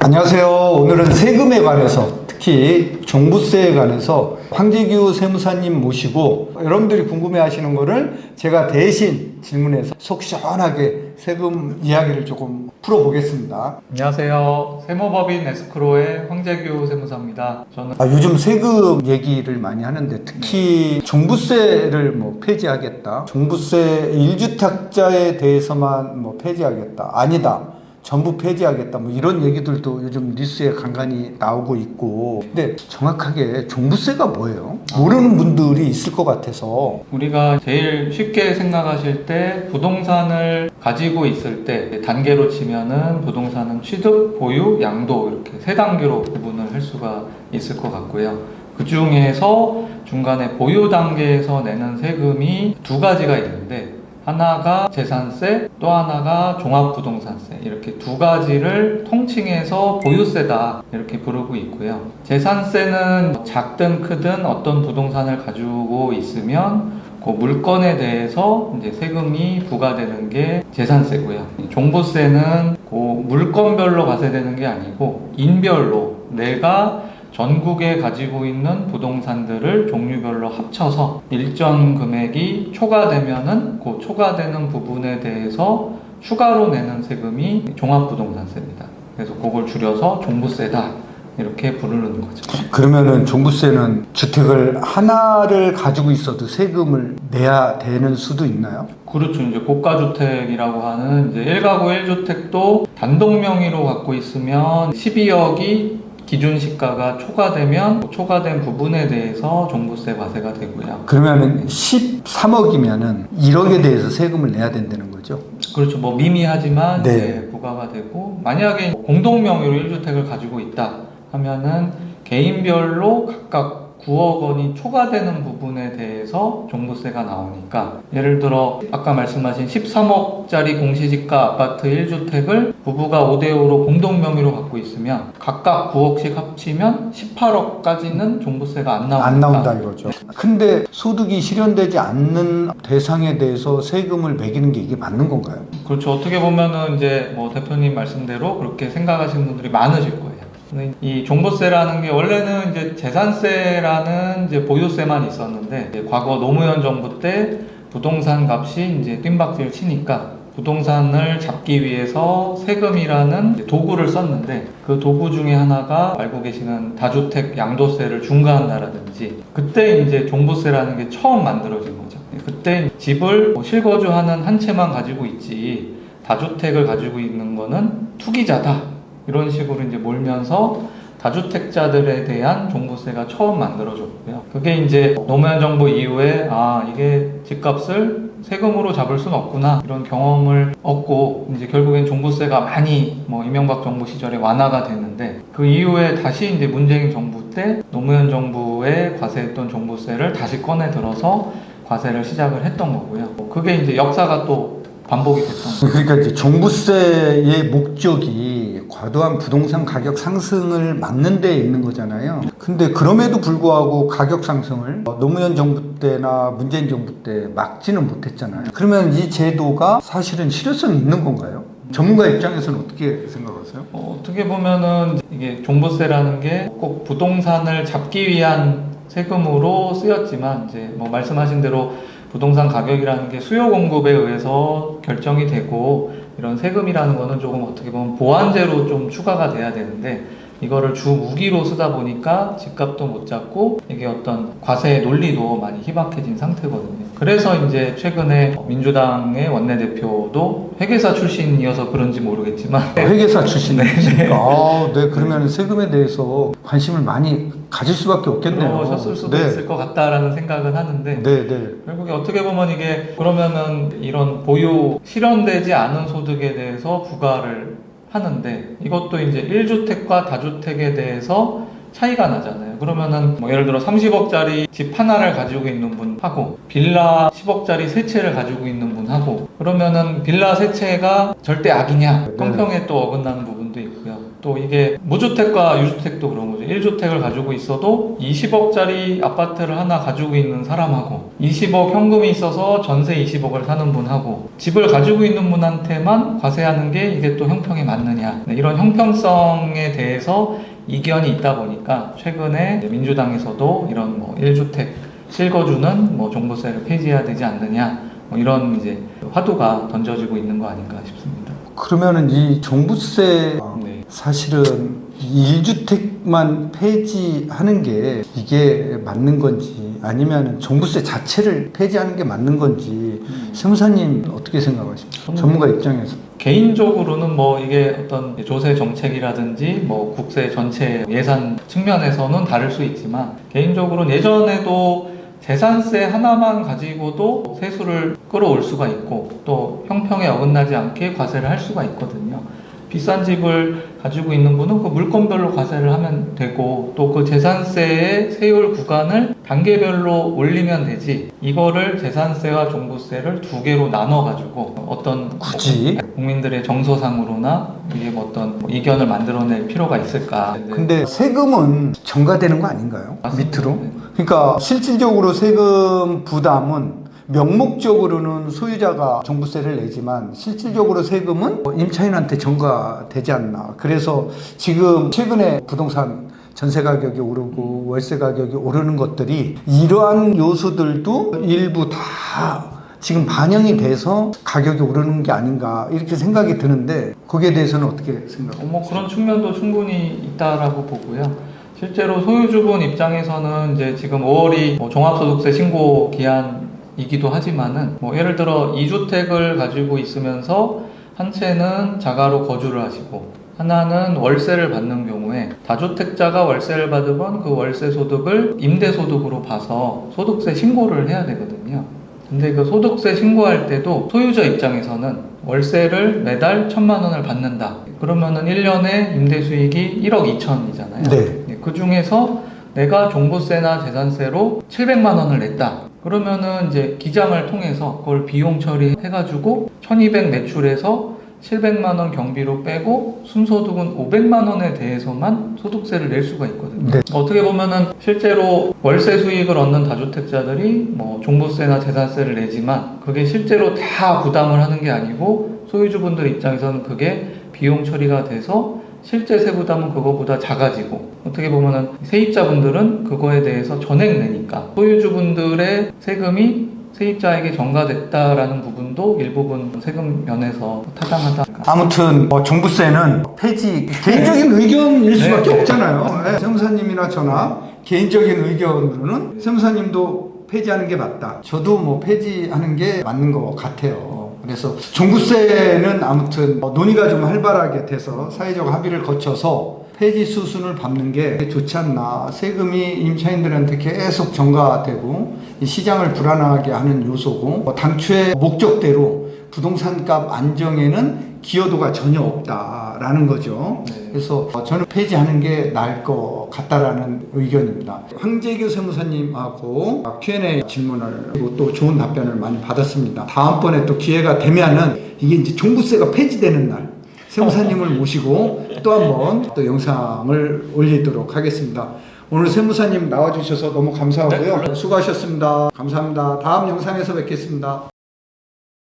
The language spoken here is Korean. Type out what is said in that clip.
안녕하세요. 오늘은 세금에 관해서, 특히 종부세에 관해서 황재규 세무사님 모시고 여러분들이 궁금해하시는 거를 제가 대신 질문해서 속 시원하게 세금 이야기를 조금 풀어보겠습니다. 안녕하세요. 세무법인 에스크로의 황재규 세무사입니다. 저는 요즘 세금 얘기를 많이 하는데 특히 종부세를 폐지하겠다. 종부세 1주택자에 대해서만 폐지하겠다. 아니다. 전부 폐지하겠다. 이런 얘기들도 요즘 뉴스에 간간히 나오고 있고. 근데 정확하게 종부세가 뭐예요? 모르는 분들이 있을 것 같아서. 우리가 제일 쉽게 생각하실 때 부동산을 가지고 있을 때 단계로 치면은 부동산은 취득, 보유, 양도 이렇게 세 단계로 구분을 할 수가 있을 것 같고요. 그 중에서 중간에 보유 단계에서 내는 세금이 두 가지가 있는데 하나가 재산세, 또 하나가 종합부동산세, 이렇게 두 가지를 통칭해서 보유세다 이렇게 부르고 있고요. 재산세는 작든 크든 어떤 부동산을 가지고 있으면 그 물건에 대해서 이제 세금이 부과되는 게 재산세고요. 종부세는 그 물건별로 과세되는 게 아니고 인별로 내가 전국에 가지고 있는 부동산들을 종류별로 합쳐서 일정 금액이 초과되면은 그 초과되는 부분에 대해서 추가로 내는 세금이 종합부동산세입니다. 그래서 그걸 줄여서 종부세다 이렇게 부르는 거죠. 그러면은 종부세는 주택을 하나를 가지고 있어도 세금을 내야 되는 수도 있나요? 그렇죠. 이제 고가주택이라고 하는 이제 1가구 1주택도 단독 명의로 갖고 있으면 12억이 기준 시가가 초과되면 초과된 부분에 대해서 종부세 과세가 되고요. 그러면은 13억이면은 1억에 대해서 세금을 내야 된다는 거죠? 그렇죠. 미미하지만 네. 이제 부과가 되고, 만약에 공동 명의로 1주택을 가지고 있다 하면은 개인별로 각각 9억 원이 초과되는 부분에 대해서 종부세가 나오니까, 예를 들어 아까 말씀하신 13억짜리 공시지가 아파트 1주택을 부부가 5대5로 공동 명의로 갖고 있으면 각각 9억씩 합치면 18억까지는 종부세가 안 나온다 이거죠. 근데 소득이 실현되지 않는 대상에 대해서 세금을 매기는 게 이게 맞는 건가요? 그렇죠. 어떻게 보면은 이제 대표님 말씀대로 그렇게 생각하시는 분들이 많으실 거예요. 이 종부세라는 게 원래는 이제 재산세라는 이제 보유세만 있었는데, 이제 과거 노무현 정부 때 부동산 값이 이제 뜀박질 치니까 부동산을 잡기 위해서 세금이라는 도구를 썼는데, 그 도구 중에 하나가 알고 계시는 다주택 양도세를 중과한다라든지, 그때 이제 종부세라는 게 처음 만들어진 거죠. 그때 집을 실거주하는 한 채만 가지고 있지 다주택을 가지고 있는 거는 투기자다, 이런 식으로 이제 몰면서 다주택자들에 대한 종부세가 처음 만들어졌고요. 그게 이제 노무현 정부 이후에 이게 집값을 세금으로 잡을 수는 없구나, 이런 경험을 얻고 이제 결국엔 종부세가 많이 이명박 정부 시절에 완화가 됐는데, 그 이후에 다시 이제 문재인 정부 때 노무현 정부에 과세했던 종부세를 다시 꺼내 들어서 과세를 시작을 했던 거고요. 그게 이제 역사가 또 반복이 됐던 거죠. 그러니까 이제 종부세의 목적이 과도한 부동산 가격 상승을 막는 데 있는 거잖아요. 근데 그럼에도 불구하고 가격 상승을 노무현 정부 때나 문재인 정부 때 막지는 못했잖아요. 그러면 이 제도가 사실은 실효성이 있는 건가요? 전문가 입장에서는 어떻게 생각하세요? 어떻게 보면은 이게 종부세라는 게 꼭 부동산을 잡기 위한 세금으로 쓰였지만, 이제 말씀하신 대로 부동산 가격이라는 게 수요 공급에 의해서 결정이 되고, 이런 세금이라는 거는 조금 어떻게 보면 보완제로 좀 추가가 돼야 되는데, 이거를 주 무기로 쓰다 보니까 집값도 못 잡고 이게 어떤 과세의 논리도 많이 희박해진 상태거든요. 그래서 이제 최근에 민주당의 원내대표도 회계사 출신이어서 그런지 모르겠지만 회계사 출신이시니까 네, 그러면 세금에 대해서 관심을 많이 가질 수밖에 없겠네요. 그러셨을 수도 있을 것 같다라는 생각은 하는데, 결국에 어떻게 보면 이게 그러면은 이런 보유 실현되지 않은 소득에 대해서 부과를 하는데, 이것도 이제 1주택과 다주택에 대해서 차이가 나잖아요. 그러면은 예를 들어 30억짜리 집 하나를 가지고 있는 분하고 빌라 10억짜리 세 채를 가지고 있는 분하고, 그러면은 빌라 세 채가 절대 악이냐, 형평에 또 어긋나는 부분도 있고요. 또 이게 무주택과 유주택도 그런 거죠. 1주택을 가지고 있어도 20억짜리 아파트를 하나 가지고 있는 사람하고 20억 현금이 있어서 전세 20억을 사는 분하고 집을 가지고 있는 분한테만 과세하는 게 이게 또 형평에 맞느냐, 네, 이런 형평성에 대해서 이견이 있다 보니까 최근에 민주당에서도 이런 뭐 1주택 실거주는 뭐 종부세를 폐지해야 되지 않느냐, 뭐 이런 이제 화두가 던져지고 있는 거 아닌가 싶습니다. 그러면은 이 종부세 네. 사실은 1주택만 폐지하는 게 이게 맞는 건지 아니면 종부세 자체를 폐지하는 게 맞는 건지 세무사님 어떻게 생각하십니까? 전문가 입장에서. 개인적으로는 뭐 이게 어떤 조세 정책이라든지 뭐 국세 전체 예산 측면에서는 다를 수 있지만 개인적으로는 예전에도 재산세 하나만 가지고도 세수를 끌어올 수가 있고 또 형평에 어긋나지 않게 과세를 할 수가 있거든요. 비싼 집을 가지고 있는 분은 그 물건별로 과세를 하면 되고 또 그 재산세의 세율 구간을 단계별로 올리면 되지, 이거를 재산세와 종부세를 두 개로 나눠 가지고 어떤 굳이? 국민들의 정서상으로나 이게 뭐 어떤 이견을 만들어낼 필요가 있을까. 근데 세금은 전가되는 거 아닌가요? 맞습니다. 밑으로? 네. 그러니까 실질적으로 세금 부담은 명목적으로는 소유자가 종부세를 내지만 실질적으로 세금은 임차인한테 전가되지 않나. 그래서 지금 최근에 부동산 전세 가격이 오르고 월세 가격이 오르는 것들이 이러한 요소들도 일부 다 지금 반영이 돼서 가격이 오르는 게 아닌가 이렇게 생각이 드는데 거기에 대해서는 어떻게 생각하세요? 뭐 그런 측면도 충분히 있다라고 보고요. 실제로 소유주분 입장에서는 이제 지금 5월이 뭐 종합소득세 신고 기한이기도 하지만은 뭐 예를 들어 2주택을 가지고 있으면서 한 채는 자가로 거주를 하시고 하나는 월세를 받는 경우에 다주택자가 월세를 받으면 그 월세 소득을 임대소득으로 봐서 소득세 신고를 해야 되거든요. 근데 그 소득세 신고할 때도 소유자 입장에서는 월세를 매달 1,000만 원을 받는다. 그러면은 1년에 임대 수익이 1억 2천이잖아요. 네. 그 중에서 내가 종부세나 재산세로 700만 원을 냈다. 그러면은 이제 기장을 통해서 그걸 비용 처리해가지고 1,200 매출에서 700만 원 경비로 빼고 순소득은 500만 원에 대해서만 소득세를 낼 수가 있거든요. 네. 어떻게 보면은 실제로 월세 수익을 얻는 다주택자들이 뭐 종부세나 재산세를 내지만 그게 실제로 다 부담을 하는 게 아니고 소유주분들 입장에서는 그게 비용 처리가 돼서 실제 세부담은 그거보다 작아지고 어떻게 보면은 세입자분들은 그거에 대해서 전액 내니까 소유주분들의 세금이 세입자에게 전가됐다라는 부분도 일부분 세금 면에서 타당하다. 아무튼 종부세는 폐지 개인적인 의견일 수밖에 네. 없잖아요. 네. 세무사님이나 저나 개인적인 의견으로는 세무사님도 폐지하는 게 맞다. 저도 뭐 폐지하는 게 맞는 것 같아요. 그래서 종부세는 아무튼 논의가 좀 활발하게 돼서 사회적 합의를 거쳐서 폐지 수순을 밟는 게 좋지 않나. 세금이 임차인들한테 계속 전가되고 이 시장을 불안하게 하는 요소고 당초의 목적대로 부동산값 안정에는 기여도가 전혀 없다라는 거죠. 네. 그래서 저는 폐지하는 게 나을 것 같다라는 의견입니다. 황재규 세무사님하고 Q&A 질문을 그리고 또 좋은 답변을 많이 받았습니다. 다음번에 또 기회가 되면은 이게 이제 종부세가 폐지되는 날 세무사님을 모시고 또 한번 또 영상을 올리도록 하겠습니다. 오늘 세무사님 나와주셔서 너무 감사하고요. 네, 수고하셨습니다. 감사합니다. 다음 영상에서 뵙겠습니다.